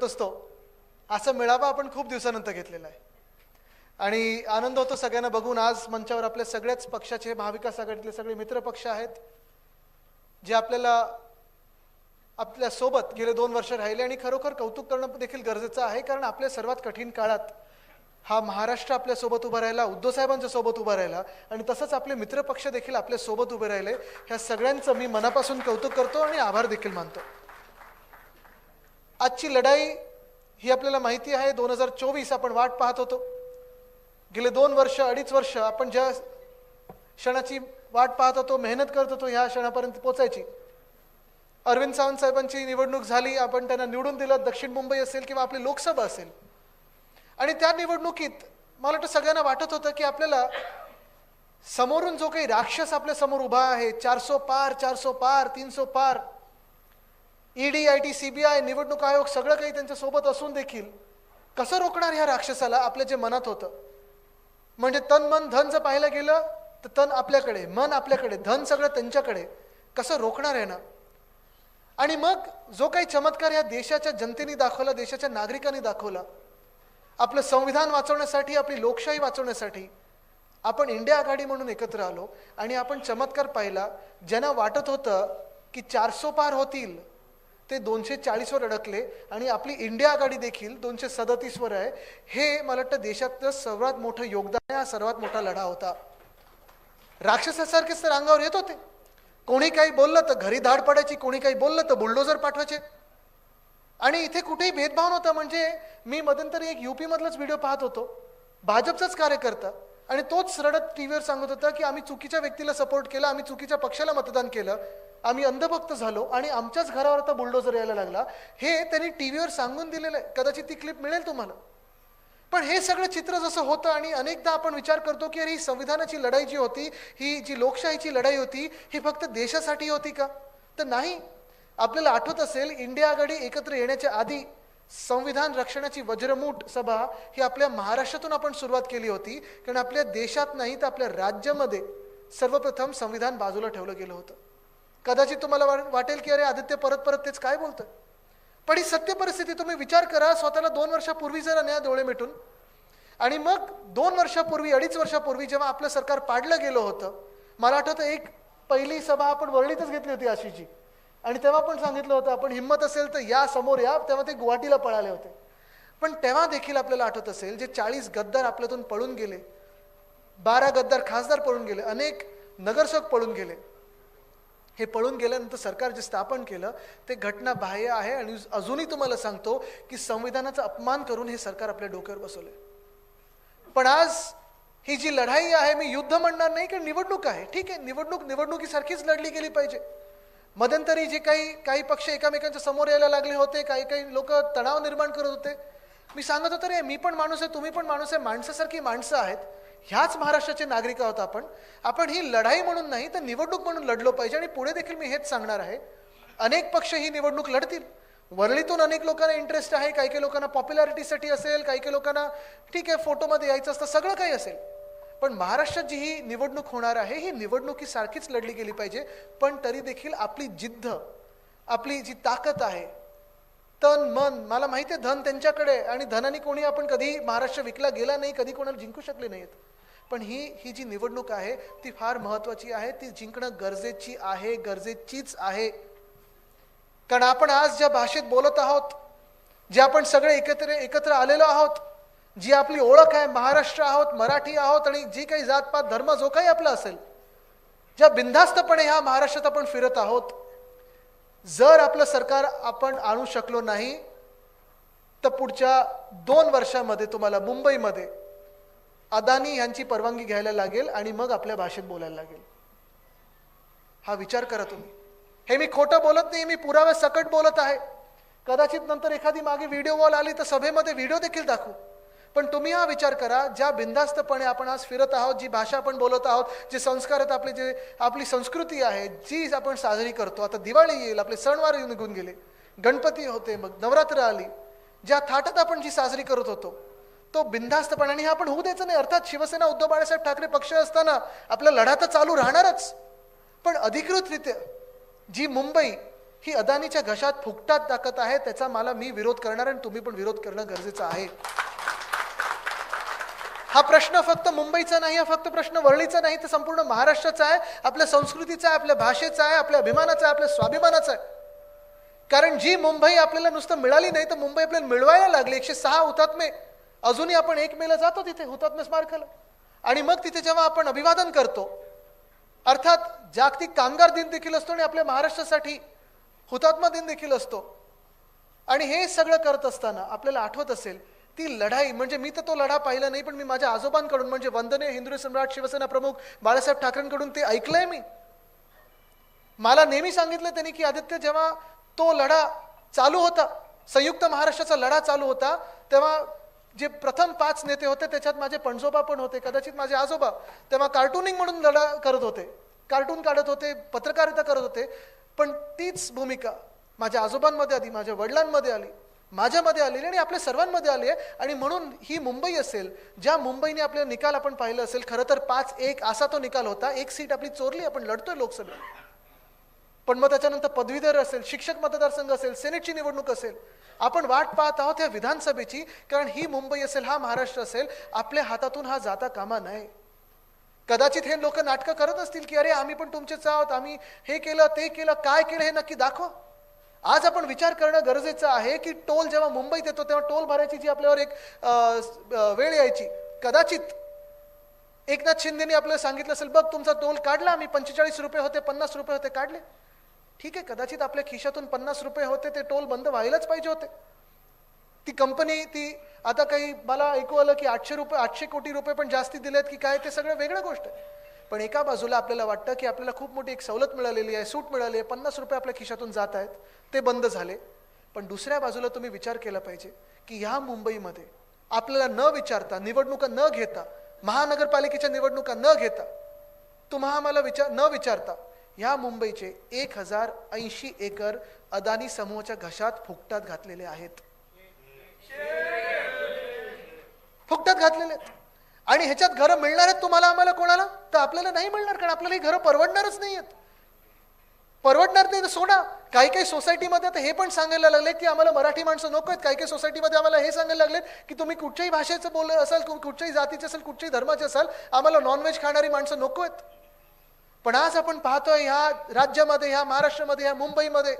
भेटत असतो, असा मेळावा आपण खूप दिवसानंतर घेतलेला आहे आणि आनंद होतो सगळ्यांना बघून. आज मंचावर आपल्या सगळ्याच पक्षाचे, महाविकास आघाडीतले सगळे मित्र पक्ष आहेत जे आपल्या सोबत गेले 2 वर्ष राहिले आणि खरोखर कौतुक करणं देखील गरजेचं आहे, कारण आपल्या सर्वात कठीण काळात हा महाराष्ट्र आपल्या सोबत उभा राहिला, उद्धव साहेबांच्या सोबत उभा राहिला आणि तसंच आपले मित्र पक्ष देखील आपल्या सोबत उभे राहिले. ह्या सगळ्यांचं मी मनापासून कौतुक करतो आणि आभार देखील मानतो. आजची लढाई ही आपल्याला माहिती आहे. 2024 आपण वाट पाहत होतो. गेले 2 वर्ष 2.5 वर्ष आपण ज्या क्षणाची वाट पाहत होतो, मेहनत करत होतो ह्या क्षणापर्यंत पोहोचायची. अरविंद सावंत साहेबांची निवडणूक झाली, आपण त्यांना निवडून दिलं. दक्षिण मुंबई असेल किंवा आपली लोकसभा असेल, आणि त्या निवडणुकीत मला वाटतं सगळ्यांना वाटत होतं की आपल्याला समोरून जो काही राक्षस आपल्या समोर उभा आहे, 400 पार 400 पार 300 पार, ईडी, आयटी, सीबीआय, निवडणूक आयोग सगळं काही त्यांच्या सोबत असून देखील कसं रोखणार ह्या राक्षसाला, आपल्या जे मनात होतं. म्हणजे तन मन धन जर पाहायला गेलं तर तन आपल्याकडे, मन आपल्याकडे, धन सगळं त्यांच्याकडे, कसं रोखणार आहे ना. आणि मग जो काही चमत्कार या देशाच्या जनतेने दाखवला, देशाच्या नागरिकांनी दाखवला, आपलं संविधान वाचवण्यासाठी, आपली लोकशाही वाचवण्यासाठी आपण इंडिया आघाडी म्हणून एकत्र आलो आणि आपण चमत्कार पाहिला. ज्यांना वाटत होतं की 400 पार होतील ते 240 वर अडकले आणि आपली इंडिया आघाडी देखील 237 वर आहे. हे मला वाटतं देशातलं सर्वात मोठं योगदान आहे, हा सर्वात मोठा लढा होता. राक्षसासारखेच तर अंगावर येत होते. कोणी काही बोललं तर घरी धाड पडायची, कोणी काही बोललं तर बुलडोजर पाठवायचे आणि इथे कुठेही भेदभाव नव्हता. म्हणजे मी मध्यंतरी एक यूपी मधलाच व्हिडिओ पाहत होतो, भाजपचाच कार्यकर्ता, आणि तोच रडत टीव्हीवर सांगत होता की आम्ही चुकीच्या व्यक्तीला सपोर्ट केला, आम्ही चुकीच्या पक्षाला मतदान केलं, आम्ही अंधभक्त झालो आणि आमच्याच घरावर आता बुलडोजर यायला लागला. हे त्यांनी टीव्हीवर सांगून दिलेलं आहे. कदाचित ती क्लिप मिळेल तुम्हाला. पण हे सगळं चित्र जसं होतं आणि अनेकदा आपण विचार करतो की अरे ही संविधानाची लढाई जी होती, ही जी लोकशाहीची लढाई होती, ही फक्त देशासाठी होती का? तर नाही. आपल्याला आठवत असेल, इंडिया आघाडी एकत्र येण्याच्या आधी संविधान रक्षणाची वज्रमूठ सभा ही आपल्या महाराष्ट्रातून आपण सुरुवात केली होती, कारण आपल्या देशात नाही तर आपल्या राज्यामध्ये सर्वप्रथम संविधान बाजूला ठेवलं गेलं होतं. कदाचित तुम्हाला वाटेल की अरे आदित्य परत परत तेच काय बोलतोय, पण ही सत्य परिस्थिती. तुम्ही विचार करा, स्वतःला 2 वर्षापूर्वी जरा न्या डोळे मिटून, आणि मग 2 वर्षापूर्वी 2.5 वर्षापूर्वी जेव्हा आपलं सरकार पाडलं गेलं होतं, मला आठवतं एक पहिली सभा आपण वरळीतच घेतली होती आशीची, आणि तेव्हा पण सांगितलं होतं आपण हिम्मत असेल तर या समोर या. तेव्हा ते गुवाहाटीला पळाले होते. पण तेव्हा देखील आपल्याला आठवत असेल जे 40 गद्दार आपल्यातून पळून गेले, 12 गद्दार खासदार पळून गेले, अनेक नगरसेवक पळून गेले. हे पळून गेल्यानंतर सरकार जे स्थापन केलं ते घटना बाह्य आहे आणि अजूनही तुम्हाला सांगतो की संविधानाचा अपमान करून हे सरकार आपल्या डोक्यावर बसवलंय. पण आज ही जी लढाई आहे, मी युद्ध म्हणणार नाही, की निवडणूक आहे. ठीक आहे, निवडणुकीसारखीच लढली गेली पाहिजे. मध्यंतरी जे काही पक्ष एकमेकांच्या समोर यायला लागले होते, काही लोक तणाव निर्माण करत होते, मी सांगत होतो रे मी पण माणूस आहे, तुम्ही पण माणूस आहे, माणसासारखी माणसं आहेत, ह्याच महाराष्ट्राचे नागरिक आहोत आपण ही लढाई म्हणून नाही तर निवडणूक म्हणून लढलो पाहिजे. आणि पुढे देखील मी हेच सांगणार आहे. अनेक पक्ष ही निवडणूक लढतील. वरळीतून अनेक लोकांना इंटरेस्ट आहे, काही लोकांना पॉप्युलॅरिटीसाठी असेल, काही लोकांना ठीक आहे फोटोमध्ये यायचं असतं, सगळं काही असेल. पण महाराष्ट्रात जी ही निवडणूक होणार आहे ही निवडणुकीसारखीच लढली गेली पाहिजे. पण तरी देखील आपली जिद्द, आपली जी ताकद आहे, तन मन, मला माहिती आहे धन त्यांच्याकडे, आणि धनाने कोणी आपण कधी महाराष्ट्र विकला गेला नाही, कधी कोणाला जिंकू शकले नाहीत. पण ही जी निवडणूक आहे ती फार महत्वाची आहे. ती जिंकणं गरजेचीच आहे. कारण आपण आज ज्या भाषेत बोलत आहोत, जे आपण सगळे एकत्र आलेलो आहोत, जी आपली ओळख आहे, महाराष्ट्र आहोत, मराठी आहोत, आणि जी काही जातपात धर्म जो काही आपला असेल, ज्या बिनधास्तपणे ह्या महाराष्ट्रात आपण फिरत आहोत, जर आपलं सरकार आपण आणू शकलो नाही तर पुढच्या 2 वर्षामध्ये तुम्हाला मुंबईमध्ये अदानी यांची परवानगी घ्यायला लागेल आणि मग आपल्या भाषेत बोलायला लागेल. हा विचार करा तुम्ही. हे मी खोटं बोलत नाही, मी पुराव्या सकट बोलत आहे. कदाचित नंतर एखादी मागे व्हिडिओ वॉल आली तर सभेमध्ये व्हिडिओ देखील दाखवू. पण तुम्ही हा विचार करा, ज्या बिनधास्तपणे आपण आज फिरत आहोत, जी भाषा आपण बोलत आहोत, जे संस्कार आहेत, आपली संस्कृती आहे जी आपण साजरी करतो. आता दिवाळी येईल, आपले सणवार निघून गेले, गणपती होते, मग नवरात्र आली, ज्या थाटात आपण जी साजरी करत होतो तो बिनधास्तपणे, आणि हे आपण होऊ द्यायचं नाही. अर्थात शिवसेना उद्धव बाळासाहेब ठाकरे पक्ष असताना आपला लढा तर चालू राहणारच, पण अधिकृतरित्या जी मुंबई ही अदानीच्या घशात फुकटात टाकत आहे, त्याचा मी विरोध करणार आणि तुम्ही पण विरोध करणं गरजेचं आहे. हा प्रश्न फक्त मुंबईचा नाही, हा फक्त प्रश्न वरळीचा नाही, तर संपूर्ण महाराष्ट्राचा आहे, आपल्या संस्कृतीचा आहे, आपल्या भाषेचा आहे, आपल्या अभिमानाचा आहे, आपल्या स्वाभिमानाचा आहे. कारण जी मुंबई आपल्याला नुसतं मिळाली नाही, तर मुंबई आपल्याला मिळवायला लागली. 106 हुतात्मे, अजूनही आपण 1 मेला जातो तिथे हुतात्मे स्मारकाला, आणि मग तिथे जेव्हा आपण अभिवादन करतो, अर्थात जागतिक कामगार दिन देखील असतो आणि आपल्या महाराष्ट्रासाठी हुतात्मा दिन देखील असतो. आणि हे सगळं करत असताना आपल्याला आठवत असेल ती लढाई, म्हणजे मी तर तो लढा पाहिला नाही, पण मी माझ्या आजोबांकडून, म्हणजे वंदनीय हिंदवी सम्राट शिवसेना प्रमुख बाळासाहेब ठाकरेंकडून ते ऐकलंय मी. मला नेहमी सांगितलं त्यांनी की आदित्य, जेव्हा तो लढा चालू होता, संयुक्त महाराष्ट्राचा लढा चालू होता, तेव्हा जे प्रथम 5 नेते होते त्याच्यात माझे पणजोबा पण होते, कदाचित माझे आजोबा, तेव्हा कार्टूनिंग म्हणून लढा करत होते, कार्टून काढत होते, पत्रकारिता करत होते. पण तीच भूमिका माझ्या आजोबांमध्ये आली, माझ्या वडिलांमध्ये आली, माझ्यामध्ये आलेली आणि आपल्या सर्वांमध्ये आली आहे. आणि म्हणून ही मुंबई असेल, ज्या मुंबईने आपला निकाल आपण पाहिलं असेल, खरं तर 5-1 असा तो निकाल होता. 1 सीट आपली चोरली, आपण लढतोय लोकसभेत, पण मग त्याच्यानंतर पदवीधर असेल, शिक्षक मतदारसंघ असेल, सेनेटची निवडणूक असेल, आपण वाट पाहत आहोत या विधानसभेची. कारण ही मुंबई असेल, हा महाराष्ट्र असेल, आपल्या हातातून हा जाता कामा नये. कदाचित हे लोक नाटकं करत असतील की अरे आम्ही पण तुमचेच आहोत, आम्ही हे केलं ते केलं, काय केलं हे नक्की दाखवा. आज आपण विचार करणं गरजेचं आहे की टोल जेव्हा मुंबईत येतो तेव्हा टोल भरायची जी आपल्यावर एक वेळ यायची, कदाचित एकनाथ शिंदेने आपल्याला सांगितलं असेल, बघ तुमचा टोल काढला आम्ही, 45 रुपये होते, 50 रुपये होते, काढले. ठीक आहे, कदाचित आपल्या खिशातून 50 रुपये होते, ते टोल बंद व्हायलाच पाहिजे होते. ती कंपनी ती आता काही मला ऐकू आलं की 800 कोटी रुपये पण जास्ती दिलेत की काय, ते सगळं वेगळं गोष्ट आहे. पण एका बाजूला आपल्याला वाटतं की आपल्याला खूप मोठी एक सवलत मिळालेली आहे, सूट मिळाली आहे, 50 रुपये आपल्या खिशातून जात आहेत, ते बंद झाले. पण दुसऱ्या बाजूला तुम्ही विचार केला पाहिजे की ह्या मुंबईमध्ये आपल्याला न विचारता, निवडणुका न घेता, महानगरपालिकेच्या निवडणुका न घेता, तुम्हा आम्हाला न विचारता ह्या मुंबईचे 1080 एकर अदानी समूहाच्या घशात फुकटात घातलेले आहेत, फुकटात घातलेले आहेत. आणि ह्याच्यात घरं मिळणार आहेत तुम्हाला आम्हाला कोणाला, तर आपल्याला नाही मिळणार, कारण आपल्याला ही घरं परवडणारच नाही आहेत. परवडणार नाही तर सोडा. काही काही सोसायटीमध्ये आता हे पण सांगायला लागले की आम्हाला मराठी माणसं नको आहेत. काही काही सोसायटीमध्ये आम्हाला हे सांगायला लागले की तुम्ही कुठच्याही भाषेचं बोलत असाल, कुठच्याही जातीचे असेल, कुठच्याही धर्माचे असाल, आम्हाला नॉनव्हेज खाणारी माणसं नको आहेत. पण आज आपण पाहतोय ह्या राज्यामध्ये, ह्या महाराष्ट्रामध्ये, ह्या मुंबईमध्ये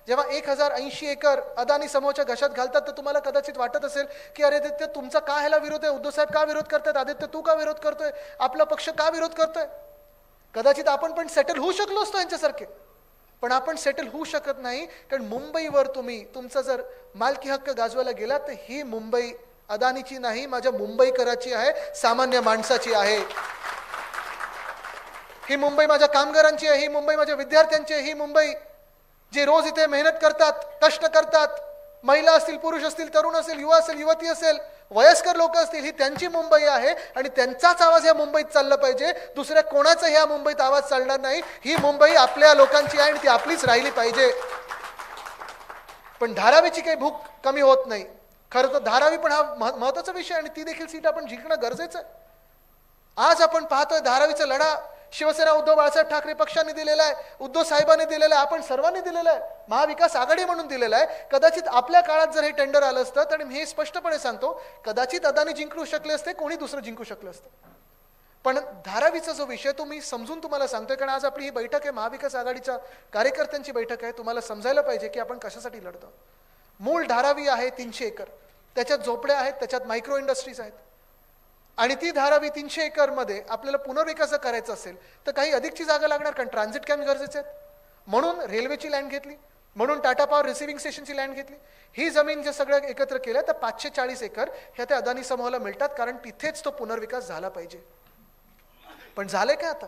जेव्हा 1080 एकर अदानी समूहाच्या घशात घालतात, तर तुम्हाला कदाचित वाटत असेल की अरे आदित्य तुमचा का ह्याला विरोध आहे, उद्धव साहेब का विरोध करतात, आदित्य तू का विरोध करतोय, आपला पक्ष का विरोध करतोय. कदाचित आपण पण सेटल होऊ शकलो असतो यांच्यासारखे, पण आपण सेटल होऊ शकत नाही. कारण मुंबईवर तुम्ही तुमचा जर मालकी हक्क गाजवायला गेला, तर ही मुंबई अदानीची नाही, माझ्या मुंबईकराची आहे, सामान्य माणसाची आहे. ही मुंबई माझ्या कामगारांची आहे, ही मुंबई माझ्या विद्यार्थ्यांची आहे, ही मुंबई जे रोज इथे मेहनत करतात, कष्ट करतात, महिला असतील, पुरुष असतील, तरुण असेल, युवा असेल, युवती असेल, वयस्कर लोक असतील, ही त्यांची मुंबई आहे. आणि त्यांचाच आवाज या मुंबईत चालला पाहिजे, दुसऱ्या कोणाचा ह्या मुंबईत आवाज चालणार नाही. ही मुंबई आपल्या लोकांची आहे आणि ती आपलीच राहिली पाहिजे. पण धारावीची काही भूक कमी होत नाही. खरं तर धारावी पण हा महत्वाचा विषय आणि ती देखील सीट आपण जिंकणं गरजेचं आहे. आज आपण पाहतोय धारावीचा लढा शिवसेना उद्धव बाळासाहेब ठाकरे पक्षाने दिलेला आहे, उद्धव साहेबांनी दिलेला आहे, आपण सर्वांनी दिलेला आहे, महाविकास आघाडी म्हणून दिलेला आहे. कदाचित आपल्या काळात जर हे टेंडर आलं असतं, तर मी हे स्पष्टपणे सांगतो, कदाचित अदानी जिंकू शकले असते, कोणी दुसरं जिंकू शकलं असतं. पण धारावीचा जो विषय तो मी समजून तुम्हाला सांगतोय, कारण आज आपली ही बैठक आहे, महाविकास आघाडीच्या कार्यकर्त्यांची बैठक आहे. तुम्हाला समजायला पाहिजे की आपण कशासाठी लढतो. मूळ धारावी आहे 300 एकर, त्याच्यात झोपड्या आहेत, त्याच्यात मायक्रो इंडस्ट्रीज आहेत. आणि ती धारावी 300 एकरमध्ये आपल्याला पुनर्विकास करायचा असेल तर काही अधिकची जागा लागणार, कारण ट्रान्झिट कॅम्प गरजेचे आहेत. म्हणून रेल्वेची लँड घेतली, म्हणून टाटा पॉवर रिसिव्हिंग स्टेशनची लँड घेतली. ही जमीन जे सगळं एकत्र केलं तर 540 एकर ह्या त्या अदानी समूहाला मिळतात, कारण तिथेच तो पुनर्विकास झाला पाहिजे. पण झाले काय आता,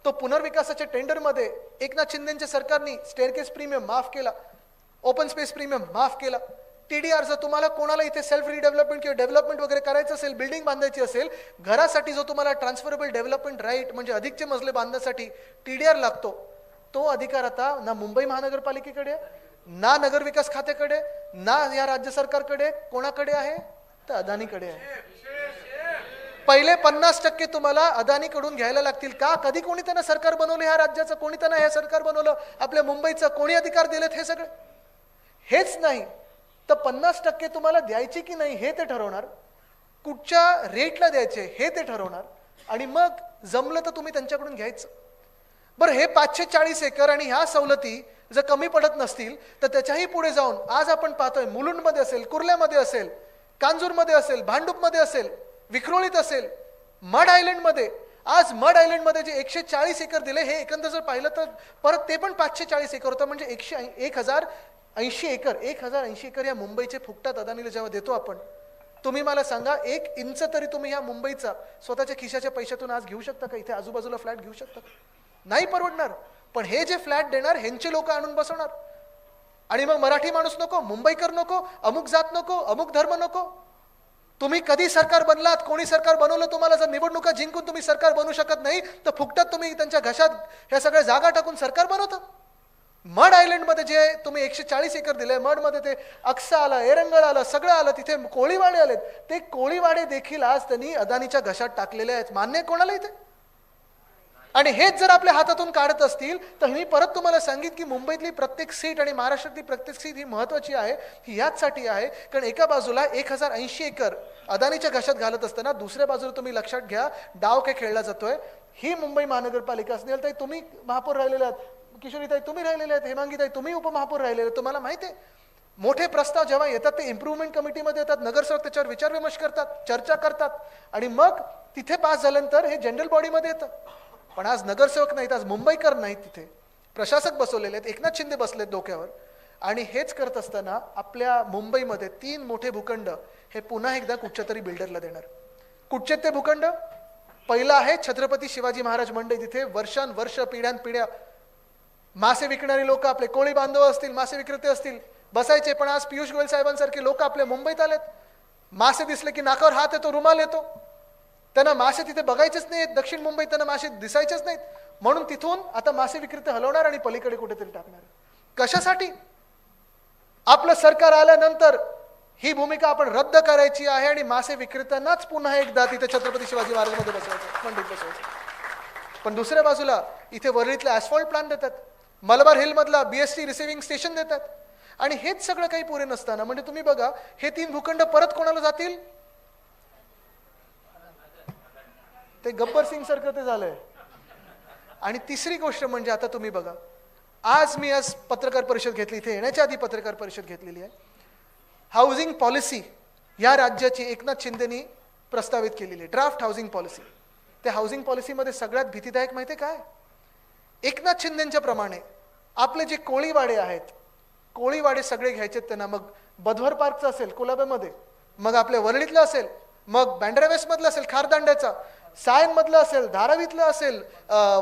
तो पुनर्विकासाच्या टेंडरमध्ये एकनाथ शिंदेच्या सरकारने स्टेअरकेस प्रीमियम माफ केला, ओपन स्पेस प्रीमियम माफ केला. TDR जर तुम्हाला कोणाला इथे सेल्फ रिडेव्हलपमेंट किंवा डेव्हलपमेंट वगैरे करायचं असेल, बिल्डिंग बांधायची असेल, घरासाठी जो तुम्हाला ट्रान्सफरेबल डेव्हलपमेंट राईट म्हणजे अधिकचे मजले बांधण्यासाठी TDR लागतो, तो अधिकार आता ना मुंबई महानगरपालिकेकडे, ना नगरविकास खात्याकडे, ना या राज्य सरकारकडे, कोणाकडे आहे तर अदानीकडे आहे. पहिले 50% तुम्हाला अदानीकडून घ्यायला लागतील का? कधी कोणी त्यांना सरकार बनवलं ह्या राज्याचं? कोणी त्यांना हे सरकार बनवलं आपल्या मुंबईचं? कोणी अधिकार दिलेत हे सगळे? हेच नाही तर 50% तुम्हाला द्यायचे की नाही हे ते ठरवणार, कुठच्या रेटला द्यायचे हे ते ठरवणार, आणि मग जमलं तर तुम्ही त्यांच्याकडून घ्यायचं. बरं, हे 540 एकर आणि ह्या सवलती जर कमी पडत नसतील तर त्याच्याही पुढे जाऊन आज आपण पाहतोय मुलुंडमध्ये असेल, कुर्ल्यामध्ये असेल, कांजूरमध्ये असेल, भांडूपमध्ये असेल, विक्रोळीत असेल, मड आयलंडमध्ये. आज मड आयलंडमध्ये जे 140 एकर दिले हे एकंदर जर पाहिलं तर परत ते पण 540 एकर होतं, म्हणजे 1080 एकर या मुंबईचे फुकटात अदानीला जेव्हा देतो आपण. तुम्ही मला सांगा, 1 इंच तरी तुम्ही ह्या मुंबईचा स्वतःच्या खिशाच्या पैशातून आज घेऊ शकता का? इथे आजूबाजूला फ्लॅट घेऊ शकता? नाही परवडणार. पण हे जे फ्लॅट देणार ह्यांचे लोक आणून बसवणार, आणि मग मराठी माणूस नको, मुंबईकर नको, अमुक जात नको, अमुक धर्म नको. तुम्ही कधी सरकार बनलात? कोणी सरकार बनवलं तुम्हाला? जर निवडणुका जिंकून तुम्ही सरकार बनवू शकत नाही तर फुकटात तुम्ही त्यांच्या घशात ह्या सगळ्या जागा टाकून सरकार बनवता. मड आयलंडमध्ये जे तुम्ही 140 एकर दिले, मडमध्ये ते अक्सा आलं, एरंगळ आलं, सगळं आलं, तिथे कोळीवाडे आलेत. ते कोळीवाडे देखील आज त्यांनी अदानीच्या घशात टाकलेले आहेत. मान्य कोणाला इथे? आणि हेच जर आपल्या हातातून काढत असतील तर मी परत तुम्हाला सांगितलं की मुंबईतली प्रत्येक सीट आणि महाराष्ट्रातली प्रत्येक सीट ही महत्वाची आहे. ही याचसाठी आहे कारण एका बाजूला 1080 एकर अदानीच्या घशात घालत असताना दुसऱ्या बाजूला तुम्ही लक्षात घ्या डाव काय खेळला जातोय. ही मुंबई महानगरपालिका असेल तर तुम्ही महापौर राहिलेले आहात, किशोरीताई तुम्ही राहिलेले आहेत, हेमांगीताई तुम्ही उपमहापौर राहिलेले. तुम्हाला माहिती आहे मोठे प्रस्ताव जेव्हा येतात ते इम्प्रूव्हमेंट कमिटीमध्ये येतात, नगरसेवक त्याच्यावर विचारविमर्श करतात, चर्चा करतात, आणि मग तिथे पास झाल्यानंतर हे जनरल बॉडीमध्ये येतं. पण आज नगरसेवक नाहीत, आज मुंबईकर नाहीत, तिथे प्रशासक बसवलेले आहेत, एकनाथ शिंदे बसलेत डोक्यावर. आणि हेच करत असताना आपल्या मुंबईमध्ये 3 मोठे भूखंड हे पुन्हा एकदा कुठच्या तरी बिल्डरला देणार. कुठचे ते भूखंड? पहिला आहे छत्रपती शिवाजी महाराज मंडई. तिथे वर्षांवर्ष पिढ्यानपिढ्या मासे विकणारी लोक, आपले कोळी बांधव असतील, मासे विक्रेते असतील, बसायचे. पण आज पियुष गोयल साहेबांसारखे लोक आपल्या मुंबईत आलेत. मासे दिसले की नाकावर हात येतो, रुमाल येतो. त्यांना मासे तिथे बघायचेच नाहीत. दक्षिण मुंबईत त्यांना मासे दिसायचेच नाहीत, म्हणून तिथून आता मासे विक्रेते हलवणार आणि पलीकडे कुठेतरी टाकणार. कशासाठी? आपलं सरकार आल्यानंतर ही भूमिका आपण रद्द करायची आहे आणि मासे विक्रेत्यांनाच पुन्हा एकदा तिथे छत्रपती शिवाजी महाराज मध्ये बसवायचं, मंडईत बसवायचं. पण दुसऱ्या बाजूला इथे वरळीतले ऍस्फॉल्ट प्लांट देतात, मलबार हिल मधला BST रिसिव्हिंग स्टेशन देतात, आणि हेच सगळं काही पुरे नसताना म्हणजे तुम्ही बघा हे 3 भूखंड परत कोणाला जातील? ते गब्बर सिंग सारखं ते झालंय. आणि तिसरी गोष्ट म्हणजे आता तुम्ही बघा, आज पत्रकार परिषद घेतली, इथे येण्याच्या आधी पत्रकार परिषद घेतलेली आहे. हाऊसिंग पॉलिसी या राज्याची एकनाथ शिंदेनी प्रस्तावित केलेली आहे, ड्राफ्ट हाऊसिंग पॉलिसी. त्या हाऊसिंग पॉलिसीमध्ये सगळ्यात भीतीदायक माहिती काय? एकनाथ शिंदेच्या प्रमाणे आपले जे कोळीवाडे आहेत, कोळीवाडे सगळे घ्यायचे त्यांना. मग बधवर पार्कचं असेल कुलाब्यामध्ये, मग आपल्या वरळीतलं असेल, मग बँड्रा वेस्ट मधलं असेल खारदांड्याचा, सायन मधलं असेल, धारावीतलं असेल,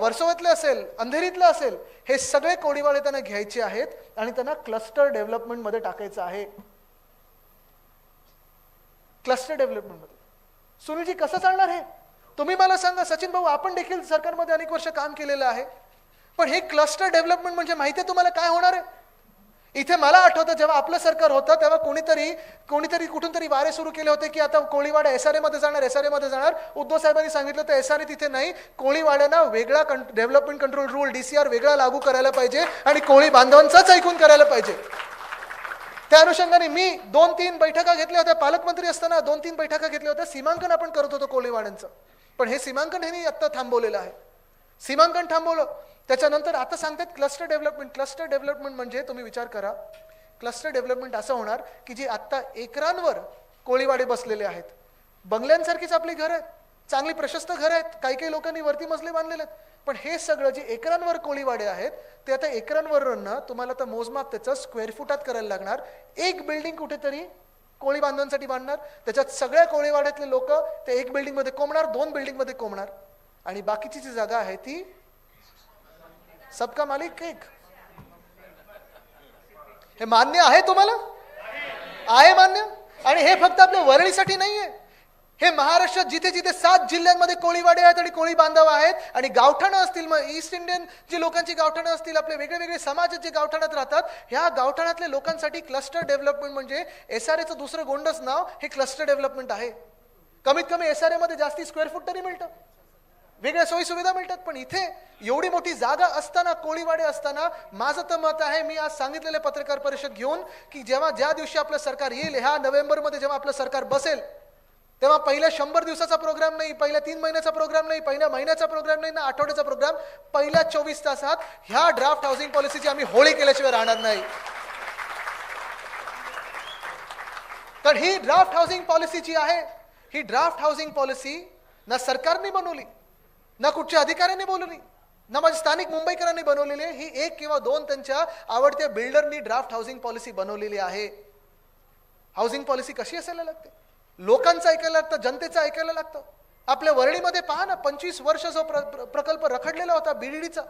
वर्सोवातलं असेल, अंधेरीतलं असेल, हे सगळे कोळीवाडे त्यांना घ्यायचे आहेत आणि त्यांना क्लस्टर डेव्हलपमेंट मध्ये टाकायचं आहे. क्लस्टर डेव्हलपमेंट मध्ये सुनीलजी कसं चालणार हे? तुम्ही मला सांगा. सचिन भाऊ, आपण देखील सरकारमध्ये अनेक वर्ष काम केलेलं आहे, पण हे क्लस्टर डेव्हलपमेंट म्हणजे माहिती आहे तुम्हाला काय होणार आहे? इथे मला आठवतं जेव्हा आपलं सरकार होतं तेव्हा कोणीतरी कुठून तरी वारे सुरू केले होते की आता कोळीवाडा SRA मध्ये जाणार, SRA मध्ये जाणार. उद्धव साहेबांनी सांगितलं तर SRA तिथे नाही, कोळीवाड्यांना वेगळा डेव्हलपमेंट कंट्रोल रूल DCR वेगळा लागू करायला पाहिजे आणि कोळी बांधवांचाच ऐकून करायला पाहिजे. त्या अनुषंगाने मी 2-3 बैठका घेतल्या होत्या. पालकमंत्री असताना 2-3 बैठका घेतल्या होत्या. सीमांकन आपण करत होतो कोळीवाड्यांचं, पण हे सीमांकन ह्यांनी आता थांबवलेलं आहे. सीमांकन थांबवलं. त्याच्यानंतर आता सांगतात क्लस्टर डेव्हलपमेंट. क्लस्टर डेव्हलपमेंट म्हणजे तुम्ही विचार करा, क्लस्टर डेव्हलपमेंट असं होणार की जी आता एकरांवर कोळीवाडे बसलेले आहेत, बंगल्यांसारखीच आपली घर आहेत, चांगली प्रशस्त घर आहेत, काही लोकांनी वरती मजले बांधलेले आहेत, पण हे सगळं जे एकरांवर कोळीवाडे आहेत ते आता एकरांवरनं तुम्हाला तर मोजमाप त्याचं स्क्वेअर फुटात करायला लागणार. एक बिल्डिंग कुठेतरी कोळी बांधवांसाठी बांधणार, त्याच्यात सगळ्या कोळीवाड्यातले लोक ते एक बिल्डिंग मध्ये कोंबणार, 2 बिल्डिंग मध्ये कोंबणार, आणि बाकीची जी जागा आहे ती सबका मालिक एक. हे मान्य आहे तुम्हाला? आहे मान्य? आणि हे फक्त आपल्या वरळीसाठी नाहीये, हे महाराष्ट्रात जिथे जिथे 7 जिल्ह्यांमध्ये कोळीवाडे आहेत आणि कोळी बांधव आहेत आणि गावठाणं असतील, मग ईस्ट इंडियन जी लोकांची गावठाणं असतील, आपले वेगळे समाज जे गावठाणात राहतात, ह्या गावठाणातल्या लोकांसाठी क्लस्टर डेव्हलपमेंट म्हणजे SRAचं दुसरं गोंडस नाव हे क्लस्टर डेव्हलपमेंट आहे. कमीत कमी SRA मध्ये जास्ती स्क्वेअर फूट तरी मिळतं, वेगळ्या सोयी सुविधा मिळतात. पण इथे एवढी मोठी जागा असताना, कोळीवाडे असताना, माझं तर मत आहे, मी आज सांगितलेले पत्रकार परिषद घेऊन, की ज्या दिवशी आपलं सरकार येईल, ह्या नोव्हेंबरमध्ये जेव्हा आपलं सरकार बसेल, तेव्हा पहिल्या 100 दिवसाचा प्रोग्राम नाही, पहिल्या 3 महिन्याचा प्रोग्राम नाही, पहिल्या महिन्याचा प्रोग्राम नाही ना आठवड्याचा प्रोग्राम, पहिल्या 24 तासात ह्या ड्राफ्ट हाऊसिंग पॉलिसीची आम्ही होळी केल्याशिवाय राहणार नाही. कारण ही ड्राफ्ट हाऊसिंग पॉलिसी जी आहे, ही ड्राफ्ट हाऊसिंग पॉलिसी ना सरकारने बनवली, ना कुठच्या अधिकाऱ्यांनी बोलवली, ना माझ्या स्थानिक मुंबईकरांनी बनवलेली आहे. ही 1 किंवा 2 त्यांच्या आवडत्या बिल्डरनी ड्राफ्ट हाऊसिंग पॉलिसी बनवलेली आहे. हाऊसिंग पॉलिसी कशी असायला लागते? लोकांचं ऐकायला लागतं, जनतेचं ऐकायला लागतं. आपल्या वरळीमध्ये पहा ना, 25 वर्ष जो प्रकल्प रखडलेला होता BDDचा,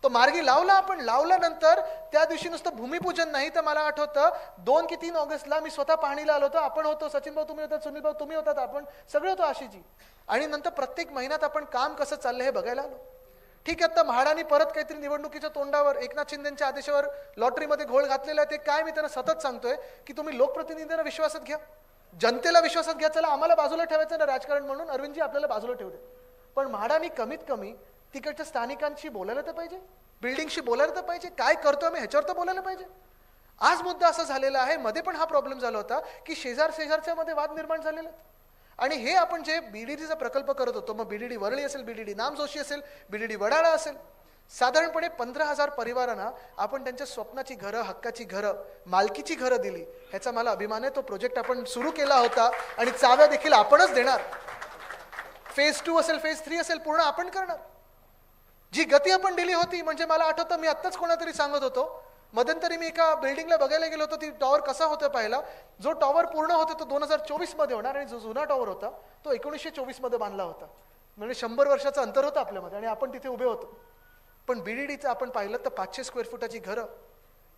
तो मार्गी लावला आपण. लावल्यानंतर त्या दिवशी नुसतं भूमिपूजन नाही, तर मला आठवतं 2 की 3 ऑगस्टला मी स्वतः पाहणीला आलो होतो. आपण होतो, सचिन भाऊ तुम्ही होतात, सुनील भाऊ तुम्ही होतात, आपण सगळे होतो आशीजी. आणि नंतर प्रत्येक महिन्यात आपण काम कसं चाललंय हे बघायला आलो. ठीक आहे, आता म्हाडानी परत काहीतरी निवडणुकीच्या तोंडावर एकनाथ शिंदेच्या आदेशावर लॉटरीमध्ये घोळ घातलेला आहे. ते काय मी त्यांना सतत सांगतोय की तुम्ही लोकप्रतिनिधींना विश्वासात घ्या, जनतेला विश्वासात घ्या. चला आम्हाला बाजूला ठेवायचं ना राजकारण म्हणून, अरविंदजी आपल्याला बाजूला ठेवू दे, पण म्हाडानी कमीत कमी तिकडच्या स्थानिकांशी बोलायला तर पाहिजे, बिल्डिंगशी बोलायला तर पाहिजे, काय करतो आम्ही ह्याच्यावर तर बोलायला पाहिजे. आज मुद्दा असा झालेला आहे, मध्ये पण हा प्रॉब्लेम झाला होता की शेजारच्या मध्ये वाद निर्माण झालेले आहेत. आणि हे आपण जे BDDचा प्रकल्प करत होतो, मग BDD वरळी असेल, BDD नामजोशी असेल, BDD वडाळा असेल, साधारणपणे 15,000 परिवारांना आपण त्यांच्या स्वप्नाची घरं, हक्काची घरं, मालकीची घरं दिली. ह्याचा मला अभिमान आहे. तो प्रोजेक्ट आपण सुरू केला होता आणि चाव्या देखील आपणच देणार. फेज 2 असेल, फेज 3 असेल, पूर्ण आपण करणार. जी गती आपण दिली होती, म्हणजे मला आठवतं मी आत्ताच कोणातरी सांगत होतो, मध्यंतरी मी एका बिल्डिंगला बघायला गेलो होतो, ती टॉवर कसा होता पाहिला. जो टॉवर पूर्ण होता तो 2024 मध्ये होणार, आणि जो जुना टॉवर होता तो 1924 मध्ये बांधला होता. म्हणजे 100 वर्षाचं अंतर होतं आपल्यामध्ये, आणि आपण तिथे उभे होतो. पण BDDचं आपण पाहिलं तर 500 स्क्वेअर फुटाची घरं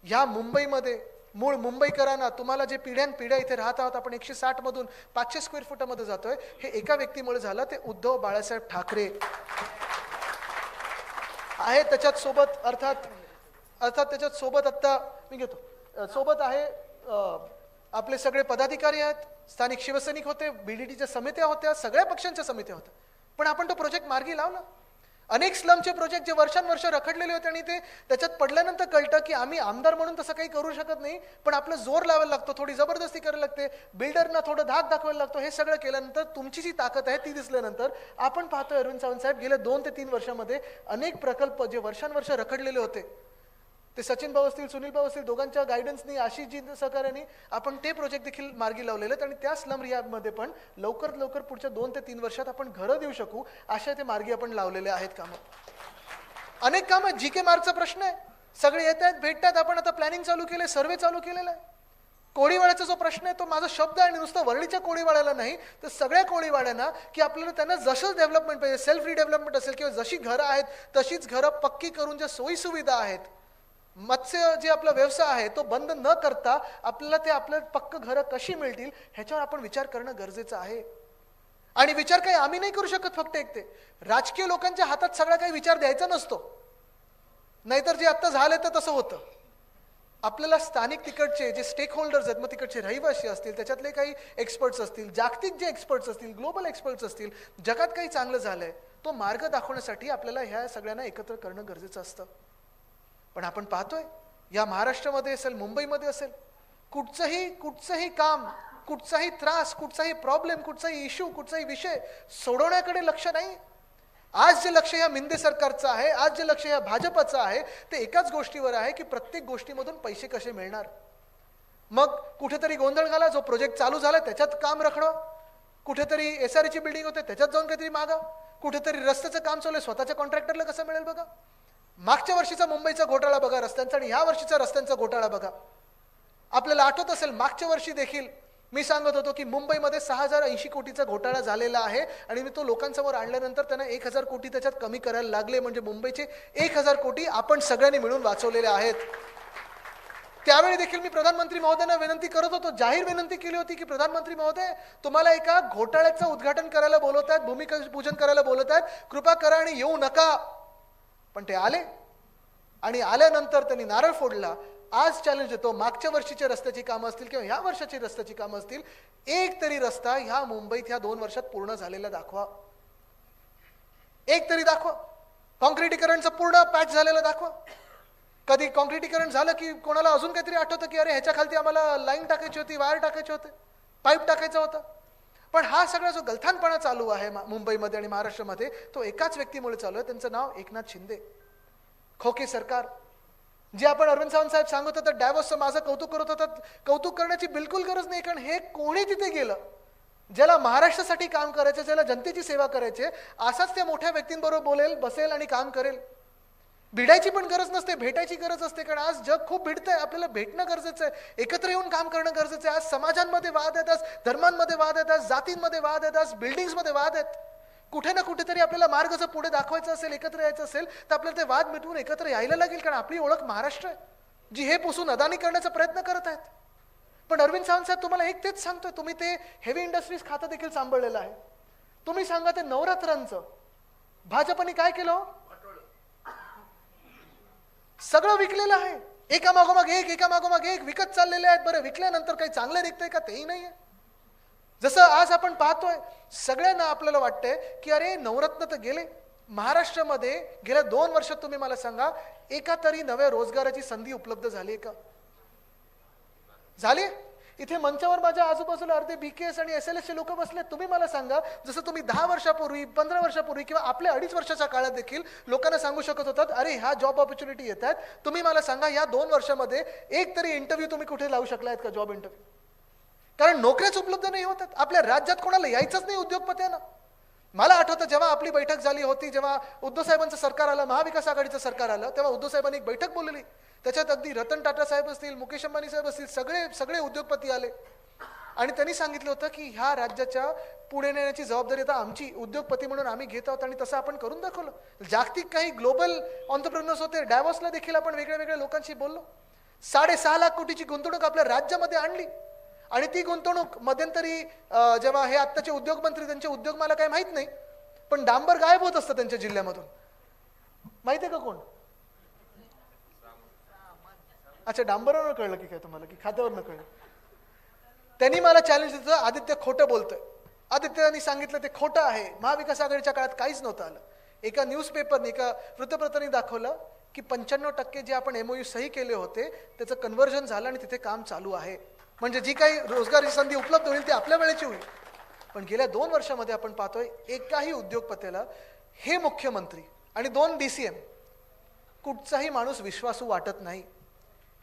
ह्या मुंबईमध्ये, मूळ मुंबईकरांना, तुम्हाला जे पिढ्यानपिढ्या इथे राहत आहोत, आपण 160 मधून 500 स्क्वेअर फुटामध्ये जातोय. हे एका व्यक्तीमुळे झालं, ते उद्धव बाळासाहेब ठाकरे आहे. त्याच्यात सोबत अर्थात त्याच्यात सोबत आत्ता मी घेतो, सोबत आहे आपले सगळे पदाधिकारी आहेत, स्थानिक शिवसैनिक होते, BDDच्या समित्या होत्या, सगळ्या पक्षांच्या समित्या होत्या. पण आपण तो प्रोजेक्ट मार्गी लावला. अनेक स्लमचे प्रोजेक्ट जे वर्षानुवर्ष रखडलेले होते, आणि ते त्याच्यात पडल्यानंतर कळतं की आम्ही आमदार म्हणून तसं काही करू शकत नाही, पण आपलं जोर लावायला लागतो, थोडी जबरदस्ती करायला लागते, बिल्डरना थोडं धाक दाखवायला लागतो. हे सगळं केल्यानंतर तुमची जी ताकद आहे ती दिसल्यानंतर आपण पाहतोय अरविंद सावंत साहेब गेल्या 2 ते 3 वर्षामध्ये अनेक प्रकल्प जे वर्षानुवर्ष रखडलेले होते, ते सचिन भाऊ असतील, सुनील भाऊ असतील, दोघांच्या गायडन्सनी, आशिषजी सहकार्याने आपण ते प्रोजेक्ट देखील मार्गी लावलेले आहेत. आणि त्या स्लम रिहॅबमध्ये पण लवकरात लवकर पुढच्या 2 ते 3 वर्षात आपण घरं देऊ शकू अशा ते मार्गी आपण लावलेले आहेत कामं. अनेक कामं GK मार्गचा प्रश्न आहे, सगळे येत आहेत, भेटतात. आपण आता प्लॅनिंग चालू केले, सर्वे चालू केलेला आहे. कोळीवाड्याचा जो प्रश्न आहे तो माझा शब्द आहे, आणि नुसतं वरळीच्या कोळीवाड्याला नाही तर सगळ्या कोळीवाड्यांना, की आपल्याला त्यांना जसं डेव्हलपमेंट पाहिजे, सेल्फ रिडेव्हलपमेंट असेल किंवा जशी घरं आहेत तशीच घरं पक्की करून, ज्या सोयी सुविधा आहेत, मत्स्य जे आपला व्यवसाय आहे तो बंद न करता आपल्याला ते आपल्या पक्क घरं कशी मिळतील ह्याच्यावर आपण विचार करणं गरजेचं आहे. आणि विचार काही आम्ही नाही करू शकत फक्त एकटे, राजकीय लोकांच्या हातात सगळा काही विचार द्यायचा नसतो, नाहीतर जे आता झालं तर तसं होतं. आपल्याला स्थानिक तिकडचे जे स्टेक होल्डर्स आहेत, मग तिकडचे रहिवासी असतील, त्याच्यातले काही एक्सपर्ट्स असतील, जागतिक जे एक्सपर्ट्स असतील, ग्लोबल एक्सपर्ट्स असतील, जगात काही चांगलं झालंय तो मार्ग दाखवण्यासाठी आपल्याला ह्या सगळ्यांना एकत्र करणं गरजेचं असतं. पण आपण पाहतोय या महाराष्ट्रामध्ये असेल, मुंबईमध्ये असेल, कुठचंही काम, कुठचाही त्रास, कुठचाही प्रॉब्लेम, कुठचाही इश्यू, कुठचाही विषय सोडवण्याकडे लक्ष नाही. आज जे लक्ष या मिंदे सरकारचं आहे, आज जे लक्ष या भाजपचं आहे, ते एकाच गोष्टीवर आहे की प्रत्येक गोष्टीमधून पैसे कसे मिळणार. मग कुठेतरी गोंधळ घाला, जो प्रोजेक्ट चालू झाला त्याच्यात काम रखडवा, कुठेतरी SRAची बिल्डिंग होते त्याच्यात जाऊन काहीतरी मागा, कुठेतरी रस्त्याचं काम चालू आहे स्वतःच्या कॉन्ट्रॅक्टरला कसं मिळेल बघा. मागच्या वर्षीचा मुंबईचा घोटाळा बघा रस्त्यांचा, आणि ह्या वर्षीचा रस्त्यांचा घोटाळा बघा. आपल्याला आठवत असेल मागच्या वर्षी देखील मी सांगत होतो की मुंबईमध्ये 6,080 कोटीचा घोटाळा झालेला आहे, आणि मी तो लोकांसमोर आणल्यानंतर त्यांना 1,000 कोटी त्याच्यात कमी करायला लागले, म्हणजे मुंबईचे 1,000 कोटी आपण सगळ्यांनी मिळून वाचवलेले आहेत. त्यावेळी देखील मी प्रधानमंत्री महोदयांना विनंती करत होतो, जाहीर विनंती केली होती की प्रधानमंत्री महोदय तुम्हाला एका घोटाळ्याचं उद्घाटन करायला बोलवत आहेत, भूमिपूजन करायला बोलवत आहेत, कृपा करा आणि येऊ नका. पण ते आले, आणि आल्यानंतर त्यांनी नारळ फोडला, आज चॅलेंज देतो, मागच्या वर्षीच्या रस्त्याची कामं असतील किंवा ह्या वर्षाची रस्त्याची कामं असतील, एक तरी रस्ता ह्या मुंबईत ह्या 2 वर्षात पूर्ण झालेला दाखवा. एक तरी दाखवा. कॉन्क्रिटीकरणचं पूर्ण पॅच झालेलं दाखवा. कधी कॉन्क्रिटीकरण झालं की कोणाला अजून काहीतरी आठवतं की अरे ह्याच्या खालती आम्हाला लाईन टाकायची होती, वायर टाकायचे होते, पाईप टाकायचा होता. पण हा सगळा जो गलथानपणा चालू आहे मुंबईमध्ये आणि महाराष्ट्रामध्ये, तो एकाच व्यक्तीमुळे चालू आहे. त्यांचं नाव एकनाथ शिंदे. खोके सरकार. जे आपण अरविंद सावंत साहेब सांगत होतात डॅव्होसचं माझं कौतुक करत होतात, कौतुक करण्याची बिलकुल गरज नाही. कारण हे कोणी तिथे गेलं ज्याला महाराष्ट्रासाठी काम करायचं, ज्याला जनतेची सेवा करायची, असाच त्या मोठ्या व्यक्तींबरोबर बोलेल, बसेल आणि काम करेल. भिडायची पण गरज नसते, भेटायची गरज असते. कारण आज जग खूप भिडतंय, आपल्याला भेटणं गरजेचं आहे, एकत्र येऊन काम करणं गरजेचं आहे. आज समाजांमध्ये वाद आहेत, आज धर्मांमध्ये वाद आहेत, आज जातींमध्ये वाद आहेत, आज बिल्डिंग्समध्ये वाद आहेत. कुठे ना कुठेतरी आपल्याला मार्ग जर पुढे दाखवायचा असेल, एकत्र यायचं असेल, तर आपल्याला ते वाद मिटवून एकत्र यायला लागेल. कारण आपली ओळख महाराष्ट्र आहे, जी हे पुसून अदानी करण्याचा प्रयत्न करत आहेत. पण अरविंद सावंत साहेब तुम्हाला एक तेच सांगतोय, तुम्ही ते हेवी इंडस्ट्रीज खातं देखील सांभाळलेलं आहे. तुम्ही सांगा ते नवरात्रांचं भाजपने काय केलं? सगळं विकलेलं आहे. एकामागोमाग एक विकत चाललेले आहेत. बरं, विकल्यानंतर काही चांगलं निघतंय का? तेही नाहीये. जसं आज आपण पाहतोय, सगळ्यांना आपल्याला वाटतंय की अरे नवरत्न तर गेले. महाराष्ट्रामध्ये गेल्या 2 वर्षात तुम्ही मला सांगा, एका तरी नव्या रोजगाराची संधी उपलब्ध झाली का? झाली? इथे मंचावर माझ्या आजूबाजूला अर्धे BKS आणि SLS चे लोक बसले. तुम्ही मला सांगा, जसं तुम्ही 10 वर्षापूर्वी 15 वर्षापूर्वी किंवा आपल्या 2.5 वर्षाच्या काळात देखील लोकांना सांगू शकत होतात अरे ह्या जॉब ऑपॉर्च्युनिटी येत आहेत, तुम्ही मला सांगा या 2 वर्षामध्ये एक तरी इंटरव्ह्यू तुम्ही कुठे लावू शकलात का? Job interview. कारण नोकऱ्याच उपलब्ध नाही होतात. आपल्या राज्यात कोणाला यायचंच नाही उद्योगपत्यांना. मला आठवतं जेव्हा आपली बैठक झाली होती, जेव्हा उद्धव साहेबांचं सरकार आलं, महाविकास आघाडीचं सरकार आलं, तेव्हा उद्धव साहेबांनी एक बैठक बोलवली. त्याच्यात अगदी रतन टाटा साहेब असतील, मुकेश अंबानी साहेब असतील, सगळे उद्योगपती आले आणि त्यांनी सांगितलं होतं की ह्या राज्याच्या पुढे नेण्याची जबाबदारी आता आमची, उद्योगपती म्हणून आम्ही घेत आहोत. आणि तसं आपण करून दाखवलं. जागतिक काही ग्लोबल ऑन्टरप्रेन्योर्स होते, डॅव्होसला देखील आपण वेगळ्या लोकांशी बोललो. 6.5 लाख कोटीची गुंतवणूक आपल्या राज्यामध्ये आणली. आणि ती गुंतवणूक मध्यंतरी जेव्हा हे आत्ताचे उद्योग मंत्री, त्यांचे उद्योग मला काही माहित नाही, पण डांबर गायब होत असतं त्यांच्या जिल्ह्यामधून. माहिती आहे का कोण? अच्छा, डांबरवरनं कळलं की काय तुम्हाला, की खात्यावरनं कळलं? त्यांनी मला चॅलेंज दिलं, आदित्य खोटं बोलतोय. आदित्यनी सांगितलं ते खोटं आहे, महाविकास आघाडीच्या काळात काहीच नव्हतं आलं. एका न्यूजपेपरने, एका वृत्तपत्राने दाखवलं की 95% जे आपण MOU सही केले होते त्याचं कन्व्हर्जन झालं आणि तिथे काम चालू आहे. म्हणजे जी काही रोजगाराची संधी उपलब्ध होईल ती आपल्या वेळेची होईल. पण गेल्या 2 वर्षामध्ये आपण पाहतोय एकाही उद्योगपतीला हे मुख्यमंत्री आणि 2 DCM कुठचाही माणूस विश्वासू वाटत नाही.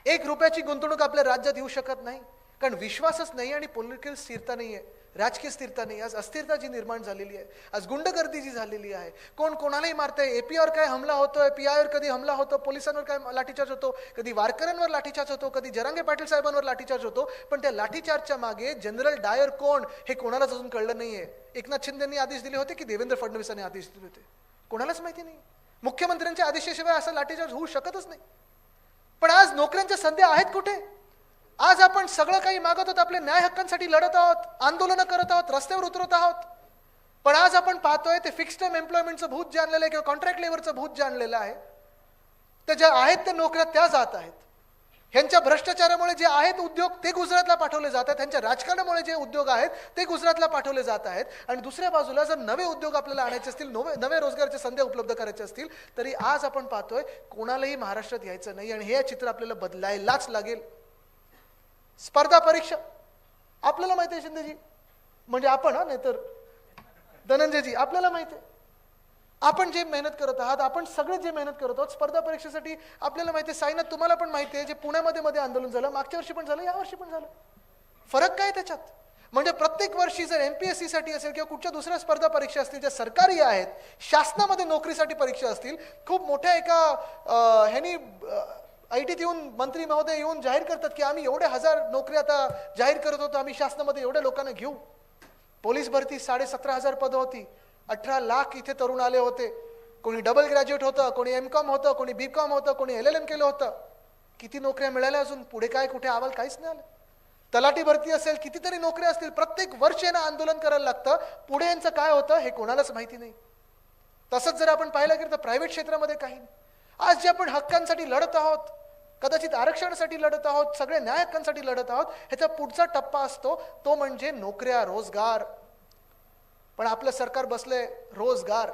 1 रुपयाची गुंतवणूक आपल्या राज्यात येऊ शकत नाही, कारण विश्वासच नाही आणि पॉलिटिकल स्थिरता नाही आहे, राजकीय स्थिरता नाही. आज अस्थिरता जी निर्माण झालेली आहे, आज गुंडगर्दी जी झालेली आहे, कोण कोणालाही मारतंय. APR काय हमला होतोय, PIवर कधी हमला होतो, पोलिसांवर काय लाठीचार्ज होतो, कधी वारकऱ्यांवर लाठीचार्ज होतो, कधी जरांगे पाटील साहेबांवर लाठीचार्ज होतो. पण त्या लाठीचार्जच्या मागे जनरल डायर कोण हे कोणालाच अजून कळलं नाहीये. एकनाथ शिंदेंनी आदेश दिले होते की देवेंद्र फडणवीसांनी आदेश दिले होते? कोणालाच माहिती नाही. मुख्यमंत्र्यांच्या आदेशाशिवाय असा लाठीचार्ज होऊ शकतच नाही. पण आज नोकऱ्यांच्या संधी आहेत कुठे? आज आपण सगळं काही मागत आहोत, आपल्या न्याय हक्कांसाठी लढत आहोत, आंदोलनं करत आहोत, रस्त्यावर उतरत आहोत. पण आज आपण पाहतोय ते फिक्स्ड टर्म एम्प्लॉयमेंटचं भूत जे आणलेलं आहे किंवा कॉन्ट्रॅक्ट लेबरचं भूत जे आणलेलं आहे, ते ज्या आहेत त्या नोकऱ्या त्या जात आहेत. ह्यांच्या भ्रष्टाचारामुळे जे आहेत उद्योग ते गुजरातला पाठवले जात आहेत, ह्यांच्या राजकारणामुळे जे उद्योग आहेत ते गुजरातला पाठवले जात आहेत. आणि दुसऱ्या बाजूला जर नवे उद्योग आपल्याला आणायचे असतील, नवे रोजगाराच्या संधी उपलब्ध करायचे असतील, तरी आज आपण पाहतोय कोणालाही महाराष्ट्रात यायचं नाही. आणि हे चित्र आपल्याला बदलायलाच लागेल. स्पर्धा परीक्षा आपल्याला माहिती आहे शिंदेजी, म्हणजे आपण, नाही तर धनंजयजी, आपल्याला माहिती आहे आपण जे मेहनत करत आहात, आपण सगळे जे मेहनत करत आहोत स्पर्धा परीक्षेसाठी. आपल्याला माहिती आहे साईनाथ, तुम्हाला पण माहिती आहे, जे पुण्यामध्ये आंदोलन झालं, मागच्या वर्षी पण झालं, या वर्षी पण झालं. फरक काय त्याच्यात? म्हणजे प्रत्येक वर्षी जर MPSC साठी असेल किंवा कुठच्या दुसऱ्या स्पर्धा परीक्षा असतील ज्या सरकारी आहेत, शासनामध्ये नोकरीसाठी परीक्षा असतील, खूप मोठ्या एका ह्यांनी ITत येऊन मंत्री महोदय येऊन जाहीर करतात की आम्ही एवढे 1000 नोकरी आता जाहीर करत होतो, आम्ही शासनामध्ये एवढ्या लोकांना घेऊ. पोलीस भरती 17,500 पदं होती, 18 लाख इथे तरुण आले होते. कोणी डबल ग्रॅज्युएट होतं, कोणी MCOM होतं, कोणी BCOM होतं, कोणी LLM केलं होतं. किती नोकऱ्या मिळाल्या? अजून पुढे काय कुठे अहवाल काहीच नाही आलं. तलाठी भरती असेल, कितीतरी नोकऱ्या असतील, प्रत्येक वर्ष यांना आंदोलन करायला लागतं. पुढे यांचं काय होतं हे कोणालाच माहिती नाही. तसंच जर आपण पाहायला गेलं तर प्रायव्हेट क्षेत्रामध्ये काही नाही. आज जे आपण हक्कांसाठी लढत आहोत, कदाचित आरक्षणासाठी लढत आहोत, सगळे न्याय हक्कांसाठी लढत आहोत. ह्याचा पुढचा टप्पा असतो तो म्हणजे नोकऱ्या, रोजगार. पण आपलं सरकार बसले रोजगार.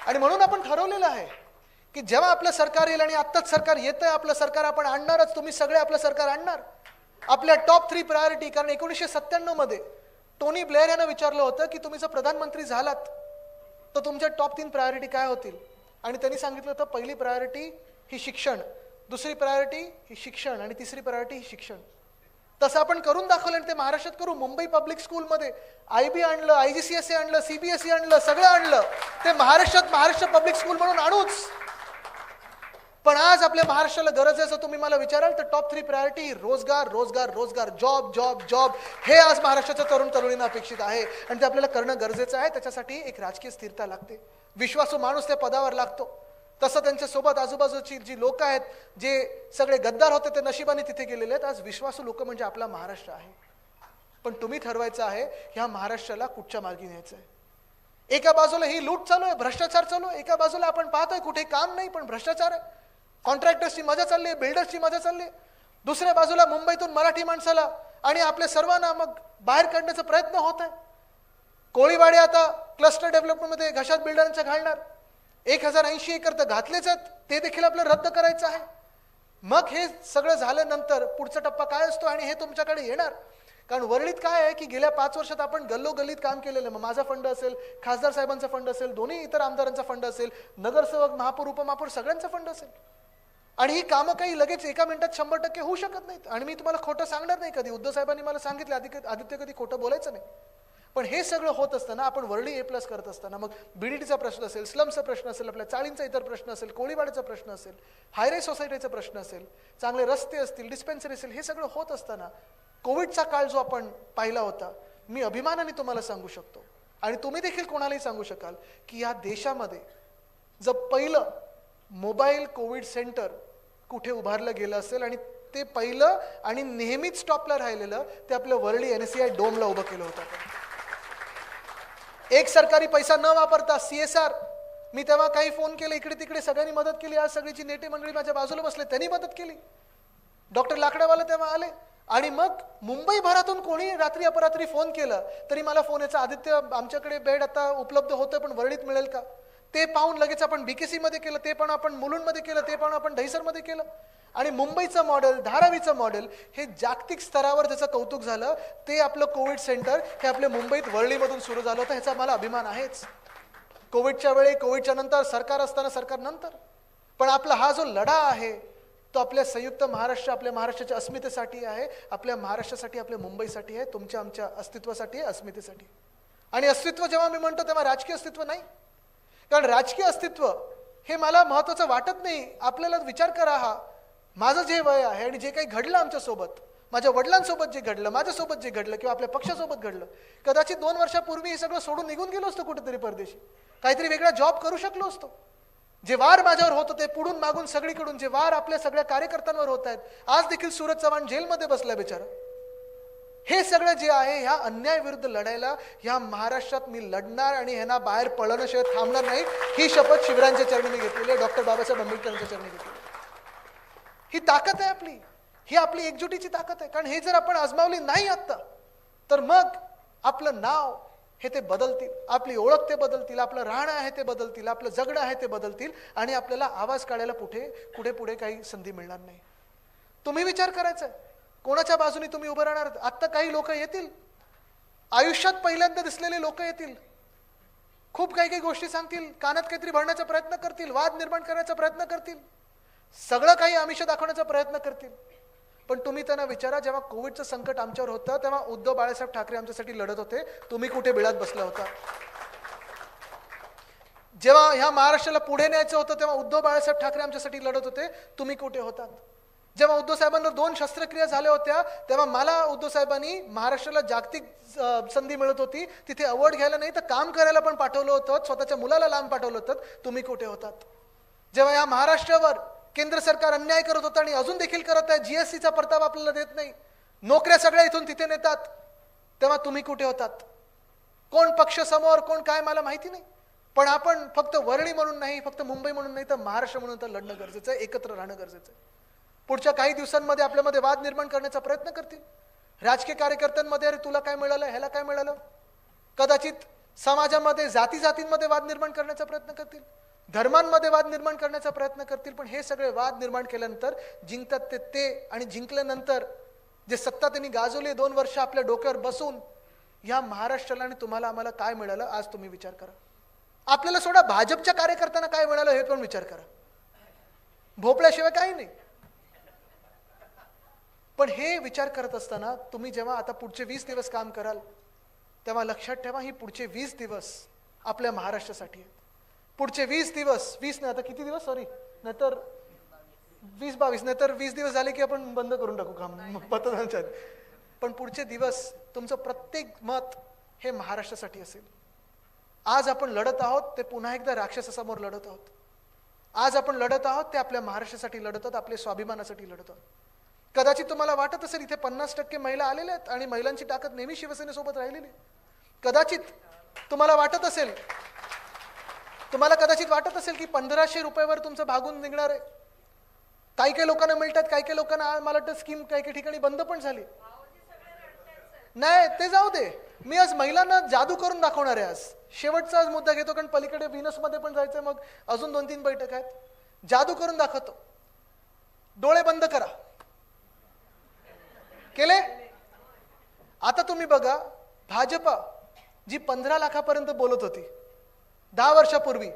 आणि म्हणून आपण ठरवलेलं आहे की जेव्हा आपलं सरकार येईल, आणि आत्ताच सरकार येतंय, आपलं सरकार आपण आणणारच, तुम्ही सगळे आपलं सरकार आणणार. आपल्या टॉप 3 प्रायोरिटी, कारण 1997 मध्ये टोनी ब्लेअर यानं विचारलं होतं की तुम्ही जर प्रधानमंत्री झालात तर तुमच्या टॉप 3 प्रायोरिटी काय होतील, आणि त्यांनी सांगितलं होतं पहिली प्रायोरिटी ही शिक्षण, दुसरी प्रायोरिटी ही शिक्षण, आणि तिसरी प्रायोरिटी ही शिक्षण. तसं आपण करून दाखवलं, आणि ते महाराष्ट्रात करू. मुंबई पब्लिक स्कूलमध्ये IB आणलं, IGCSE आणलं, CBSE आणलं, सगळं आणलं. ते महाराष्ट्रात महाराष्ट्र पब्लिक स्कूल म्हणून आणूच. पण आज आपल्या महाराष्ट्राला गरज आहे, जर तुम्ही मला विचाराल तर टॉप 3 प्रायोरिटी रोजगार, रोजगार, रोजगार, जॉब, जॉब, जॉब. हे आज महाराष्ट्राच्या तरुण तरुणींना अपेक्षित आहे, आणि ते आपल्याला करणं गरजेचं आहे. त्याच्यासाठी एक राजकीय स्थिरता लागते, विश्वासू माणूस त्या पदावर लागतो. तसं त्यांच्यासोबत आजूबाजूची जी लोक आहेत, जे सगळे गद्दार होते ते नशिबाने तिथे गेलेले आहेत. आज विश्वासू लोक म्हणजे आपला महाराष्ट्र आहे. पण तुम्ही ठरवायचं आहे ह्या महाराष्ट्राला कुठच्या मार्गी न्यायचं आहे. एका बाजूला ही लूट चालू आहे, भ्रष्टाचार चालू आहे, एका बाजूला आपण पाहतोय कुठे काम नाही पण भ्रष्टाचार आहे, कॉन्ट्रॅक्टर्सची मजा चालली आहे, बिल्डर्सची मजा चालली आहे. दुसऱ्या बाजूला मुंबईतून मराठी माणसाला आणि आपल्या सर्वांना मग बाहेर काढण्याचा प्रयत्न होत आहे. कोळीवाडे आता क्लस्टर डेव्हलपमेंटमध्ये घशात बिल्डरांच्या घालणार. 1080 एकर तर घातलेच आहेत, ते देखील आपल्याला रद्द करायचं आहे. मग हे सगळं झाल्यानंतर पुढचा टप्पा काय असतो, आणि हे तुमच्याकडे येणार. कारण वरळीत काय आहे की गेल्या 5 वर्षात आपण गल्लोगल्लीत काम केलेलं. मग माझा फंड असेल, खासदार साहेबांचा फंड असेल, दोन्ही इतर आमदारांचा फंड असेल, नगरसेवक, महापौर, उपमहापौर सगळ्यांचा फंड असेल. आणि ही कामं काही लगेच एका मिनिटात 100% होऊ शकत नाहीत. आणि मी तुम्हाला खोटं सांगणार नाही कधी. उद्धव साहेबांनी मला सांगितलं आदित्य कधी खोटं बोलायचं नाही. पण हे सगळं होत असताना आपण वरळी A+ करत असताना मग BDTचा प्रश्न असेल, स्लमचा प्रश्न असेल, आपल्या चाळींचा इतर प्रश्न असेल, कोळीवाड्याचा प्रश्न असेल, हायराईज सोसायटीचा प्रश्न असेल, चांगले रस्ते असतील, डिस्पेन्सरी असेल, हे सगळं होत असताना कोविडचा काळ जो आपण पाहिला होता, मी अभिमानाने तुम्हाला सांगू शकतो, आणि तुम्ही देखील कोणालाही सांगू शकाल की या देशामध्ये जर पहिलं मोबाईल कोविड सेंटर कुठे उभारलं गेलं असेल, आणि ते पहिलं आणि नेहमीच टॉपला राहिलेलं, ते आपलं वरळी NSCI डोमला उभं केलं होतं. एक सरकारी पैसा न वापरता CSR. मी तेव्हा काही फोन केले इकडे तिकडे, सगळ्यांनी मदत केली. आज सगळीची नेते मंडळी माझ्या बाजूला बसले, त्यांनी मदत केली. डॉक्टर लाकडेवाला तेव्हा आले. आणि मग मुंबईभरातून कोणी रात्री अपरात्री फोन केलं तरी मला फोन यायचा, आदित्य आमच्याकडे बेड आता उपलब्ध होतं पण वरळीत मिळेल का. ते पाहून लगेच आपण BKC मध्ये केलं, ते पण आपण मुलुंडमध्ये केलं, ते पण आपण दहिसरमध्ये केलं. आणि मुंबईचं मॉडेल, धारावीचं मॉडेल हे जागतिक स्तरावर ज्याचं कौतुक झालं, ते आपलं कोविड सेंटर हे आपल्या मुंबईत वरळीमधून सुरू झालं होतं. ह्याचा मला अभिमान आहेच. कोविडच्या वेळी, कोविडच्या नंतर, सरकार असताना, सरकार नंतर. पण आपला हा जो लढा आहे तो आपल्या संयुक्त महाराष्ट्र, आपल्या महाराष्ट्राच्या अस्मितेसाठी आहे, आपल्या महाराष्ट्रासाठी, आपल्या मुंबईसाठी आहे, तुमच्या आमच्या अस्तित्वासाठी आहे, अस्मितेसाठी. आणि अस्तित्व जेव्हा मी म्हणतो तेव्हा राजकीय अस्तित्व नाही. कारण राजकीय अस्तित्व हे मला महत्त्वाचं वाटत नाही. आपल्याला विचार करा, हा माझं जे वय आहे आणि जे काही घडलं आमच्यासोबत, माझ्या वडिलांसोबत जे घडलं, माझ्यासोबत जे घडलं, किंवा आपल्या पक्षासोबत घडलं, कदाचित 2 वर्षापूर्वी हे सगळं सोडून निघून गेलो असतो कुठेतरी परदेशी, काहीतरी वेगळा जॉब करू शकलो असतो. जे वार माझ्यावर होत होते पुढून मागून सगळीकडून, जे वार आपल्या सगळ्या कार्यकर्त्यांवर होत आहेत, आज देखील सूरज चव्हाण जेलमध्ये बसलाय बिचारा, हे सगळं जे आहे ह्या अन्यायाविरुद्ध लढायला ह्या महाराष्ट्रात मी लढणार, आणि ह्यांना बाहेर पळण्याशिवाय थांबणार नाही. ही शपथ शिवरायांच्या चरणी मी घेतलेली आहे, डॉक्टर बाबासाहेब आंबेडकरांच्या चरणी घेतलेली. ही ताकद आहे आपली, ही आपली एकजुटीची ताकद आहे. कारण हे जर आपण आजमावली नाही आत्ता, तर मग आपलं नाव हे ते बदलतील, आपली ओळख ते बदलतील, आपलं राहणं आहे ते बदलतील, आपलं जगणं आहे ते बदलतील, आणि आपल्याला आवाज काढायला पुढे काही संधी मिळणार नाही. तुम्ही विचार करायचा, कोणाच्या बाजूने तुम्ही उभं राहणार. आत्ता काही लोक येतील, आयुष्यात पहिल्यांदा दिसलेले लोक येतील, खूप काही गोष्टी सांगतील, कानात काहीतरी भरण्याचा प्रयत्न करतील, वाद निर्माण करण्याचा प्रयत्न करतील, सगळं काही आमिष दाखवण्याचा प्रयत्न करतील. पण तुम्ही त्यांना विचारा, जेव्हा कोविडचं संकट आमच्यावर होतं तेव्हा उद्धव बाळासाहेब ठाकरे आमच्यासाठी लढत होते, तुम्ही कुठे बिळात बसला होता. जेव्हा ह्या महाराष्ट्राला पुढे न्यायचं होतं तेव्हा उद्धव बाळासाहेब ठाकरे आमच्यासाठी लढत होते, तुम्ही कुठे होतात. जेव्हा उद्धव साहेबांना 2 शस्त्रक्रिया झाल्या होत्या तेव्हा मला उद्धव साहेबांनी महाराष्ट्राला जागतिक संधी मिळत होती, तिथे अवॉर्ड घ्यायला नाही तर काम करायला पण पाठवलं होतं, स्वतःच्या मुलाला लांब पाठवलं होतं, तुम्ही कुठे होतात. जेव्हा या महाराष्ट्रावर केंद्र सरकार अन्याय करत होतं आणि अजून देखील करत आहे, GSTचा परतावा आपल्याला देत नाही, नोकऱ्या सगळ्या इथून तिथे नेतात, तेव्हा तुम्ही कुठे होतात. कोण पक्ष समोर कोण काय मला माहिती नाही, पण आपण फक्त वरळी म्हणून नाही, फक्त मुंबई म्हणून नाही, तर महाराष्ट्र म्हणून तर लढणं गरजेचं आहे, एकत्र राहणं गरजेचं आहे. पुढच्या काही दिवसांमध्ये आपल्यामध्ये वाद निर्माण करण्याचा प्रयत्न करतील राजकीय कार्यकर्त्यांमध्ये. अरे तुला काय मिळालं, ह्याला काय मिळालं, कदाचित समाजामध्ये जातींमध्ये वाद निर्माण करण्याचा प्रयत्न करतील, धर्मांमध्ये वाद निर्माण करण्याचा प्रयत्न करतील. पण हे सगळे वाद निर्माण केल्यानंतर जिंकतात ते आणि जिंकल्यानंतर जे सत्ता त्यांनी गाजवली 2 वर्ष आपल्या डोक्यावर बसून, या महाराष्ट्राला आणि तुम्हाला आम्हाला काय मिळालं आज तुम्ही विचार करा. आपल्याला सोडा, भाजपच्या कार्यकर्त्यांना काय मिळालं हे पण विचार करा. भोपळ्याशिवाय काही नाही. पण हे विचार करत असताना तुम्ही जेव्हा आता पुढचे 20 दिवस काम कराल, तेव्हा लक्षात ठेवा ही पुढचे 20 दिवस आपल्या महाराष्ट्रासाठी आहेत. पुढचे 20 दिवस, 20 नाही आता किती दिवस, सॉरी, नाहीतर 20-22, नाहीतर 20 दिवस झाले की आपण बंद करून टाकू काम मतदानाच्या. पण पुढचे दिवस तुमचं प्रत्येक मत हे महाराष्ट्रासाठी असेल. आज आपण लढत आहोत ते पुन्हा एकदा राक्षसासमोर लढत आहोत. आज आपण लढत आहोत ते आपल्या महाराष्ट्रासाठी लढत आहोत, आपल्या स्वाभिमानासाठी लढत आहोत. कदाचित तुम्हाला वाटत असेल इथे 50% महिला आलेल्या आहेत आणि महिलांची ताकद नेहमी शिवसेनेसोबत राहिलेली. कदाचित तुम्हाला वाटत असेल की 1500 रुपयावर तुमचं भागून निघणार आहे. काही काही लोकांना मिळतात, काही काही लोकांना मला वाटतं स्कीम काही काही ठिकाणी बंद पण झाली. नाही ते जाऊ दे, मी आज महिलांना जादू करून दाखवणार आहे. आज शेवटचा आज मुद्दा घेतो, कारण पलीकडे व्हीनसमध्ये पण जायचंय, मग अजून 2-3 बैठक आहेत. जादू करून दाखवतो. डोळे बंद करा. केले? आता तुम्ही बघा, भाजपा जी 15 लाखापर्यंत बोलत होती 10 वर्षापूर्वी,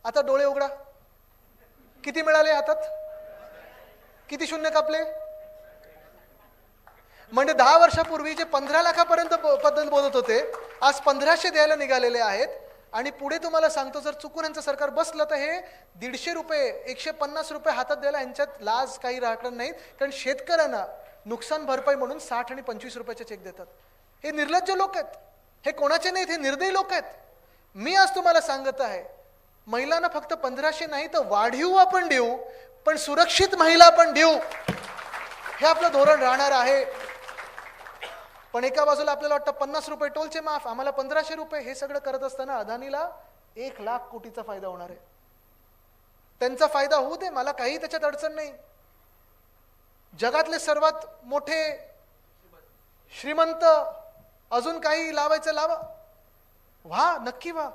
आता डोळे उघडा, किती मिळाले हातात, किती शून्य कापले. म्हणजे 10 वर्षापूर्वी जे 15 लाखापर्यंत बोलत होते, आज 1500 द्यायला निघालेले आहेत. आणि पुढे तुम्हाला सांगतो, जर चुकून यांचं सरकार बसलं तर हे 150 रुपये 150 रुपये हातात द्यायला यांच्यात लाज काही राहणार नाहीत. कारण शेतकऱ्यांना नुकसान भरपाई म्हणून 60 आणि 25 रुपयाचे चेक देतात. हे निर्लज्ज लोक आहेत, हे कोणाचे नाहीत, हे निर्दयी लोक आहेत. मी आज तुम्हाला सांगत आहे, महिलांना फक्त 1500 नाही तर वाढीव आपण देऊ, पण सुरक्षित महिला आपण देऊ, हे आपलं धोरण राहणार आहे. पण एका बाजूला आपल्याला वाटतं 50 रुपये टोलचे माफ, आम्हाला 1500 रुपये. हे सगळं करत असताना अदानीला 1 लाख कोटीचा फायदा होणार आहे. त्यांचा फायदा होऊ दे, मला काही त्याच्यात अडचण नाही. जगातले सर्वात मोठे श्रीमंत अजून काही लावायचं लावा, व्हा, नक्की व्हा.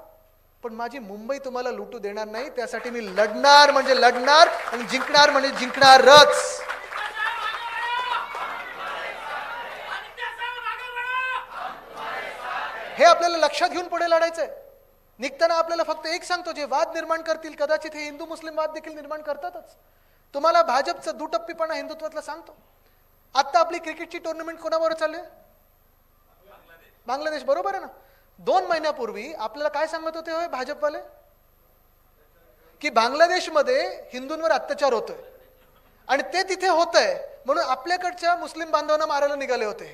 पण माझी मुंबई तुम्हाला लुटू देणार नाही. त्यासाठी मी लढणार म्हणजे लढणार आणि जिंकणार म्हणजे जिंकणारच. हे आपल्याला लक्षात घेऊन पुढे लढायचंय. निघताना आपल्याला फक्त एक सांगतो, जे वाद निर्माण करतील कदाचित हे हिंदू मुस्लिम वाद देखील निर्माण करतातच. तुम्हाला भाजपचं दुटप्पीपणा हिंदुत्वातला सांगतो. आता आपली क्रिकेटची टुर्नामेंट कोणाबरोबर चालू आहे? बांगलादेश बरोबर आहे ना. 2 महिन्यापूर्वी आपल्याला काय सांगत होते होय भाजपवाले, की बांगलादेशमध्ये हिंदूंवर अत्याचार होतोय आणि ते तिथे होतंय म्हणून आपल्याकडच्या मुस्लिम बांधवांना मारायला निघाले होते.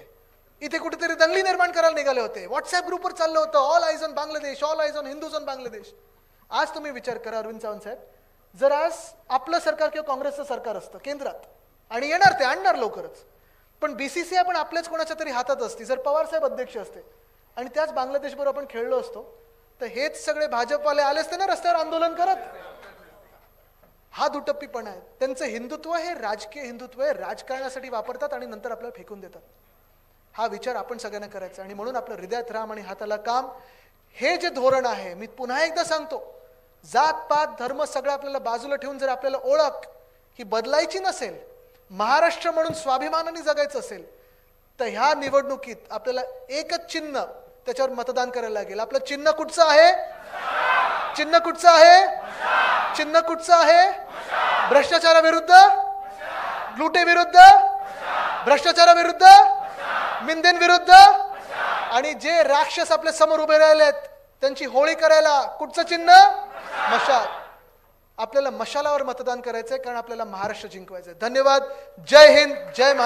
इथे कुठेतरी दंगली निर्माण करायला निघाले होते. व्हॉट्सअप ग्रुपवर चाललं होतं, all eyes on Bangladesh, all eyes on Hindus on Bangladesh. आज तुम्ही विचार करा अरविंद सावंत साहेब, जर आज आपलं सरकार किंवा काँग्रेसचं सरकार असतं केंद्रात, आणि येणार ते आणणार लवकरच, पण BCCI पण आपल्याच कोणाच्या तरी हातात असती, जर पवार साहेब अध्यक्ष असते आणि त्याच बांगलादेशबरोबर आपण खेळलो असतो, तर हेच सगळे भाजपवाले आले असते ना रस्त्यावर आंदोलन करत. हा दुटप्पीपणा आहे. त्यांचं हिंदुत्व हे राजकीय हिंदुत्व आहे, राजकारणासाठी वापरतात आणि नंतर आपल्याला फेकून देतात. हा विचार आपण सगळ्यांना करायचा. आणि म्हणून आपलं हृदयात राम आणि हाताला काम हे जे धोरण आहे, मी पुन्हा एकदा सांगतो, जात पात धर्म सगळं आपल्याला बाजूला ठेवून जर आपल्याला ओळख ही बदलायची नसेल, महाराष्ट्र म्हणून स्वाभिमानाने जगायचं असेल, तर ह्या निवडणुकीत आपल्याला एकच चिन्ह, त्याच्यावर मतदान करायला लागेल. आपलं चिन्ह कुठचं आहे? चिन्ह कुठचं आहे? चिन्ह कुठचं आहे? भ्रष्टाचाराविरुद्ध, लुटेविरुद्ध, भ्रष्टाचाराविरुद्ध, मिंदेंविरुद्ध, आणि जे राक्षस आपल्या समोर उभे राहिलेत त्यांची होळी करायला कुठचं चिन्ह? मशाल. आपल्याला मशालावर मतदान करायचंय, कारण आपल्याला महाराष्ट्र जिंकवायचंय. धन्यवाद. जय हिंद, जय महाराष्ट्र.